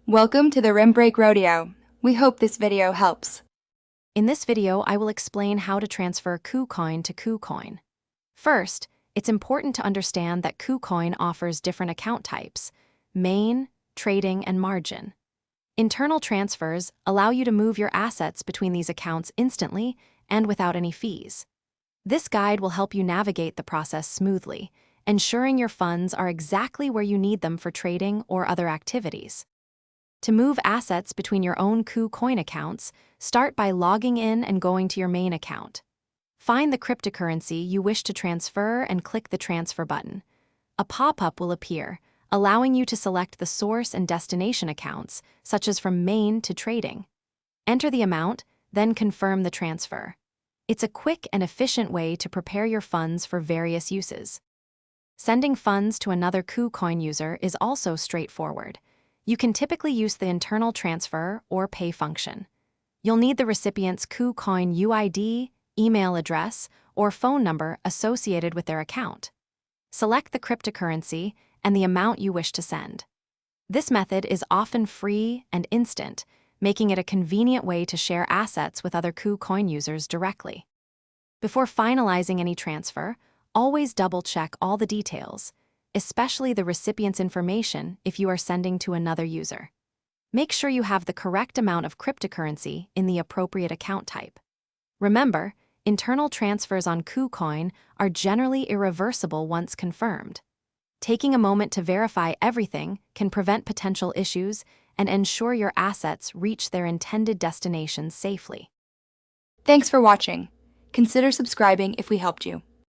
Welcome to the Rim Break Rodeo. We hope this video helps. In this video, I will explain how to transfer KuCoin to KuCoin. First, it's important to understand that KuCoin offers different account types: main, trading, and margin. Internal transfers allow you to move your assets between these accounts instantly and without any fees. This guide will help you navigate the process smoothly, ensuring your funds are exactly where you need them for trading or other activities. To move assets between your own KuCoin accounts, start by logging in and going to your main account. Find the cryptocurrency you wish to transfer and click the transfer button. A pop-up will appear, allowing you to select the source and destination accounts, such as from main to trading. Enter the amount, then confirm the transfer. It's a quick and efficient way to prepare your funds for various uses. Sending funds to another KuCoin user is also straightforward. You can typically use the internal transfer or pay function. You'll need the recipient's KuCoin UID, email address, or phone number associated with their account. Select the cryptocurrency and the amount you wish to send. This method is often free and instant, making it a convenient way to share assets with other KuCoin users directly. Before finalizing any transfer, always double-check all the details, especially the recipient's information if you are sending to another user. Make sure you have the correct amount of cryptocurrency in the appropriate account type. Remember, internal transfers on KuCoin are generally irreversible once confirmed. Taking a moment to verify everything can prevent potential issues and ensure your assets reach their intended destinations safely. Thanks for watching. Consider subscribing if we helped you.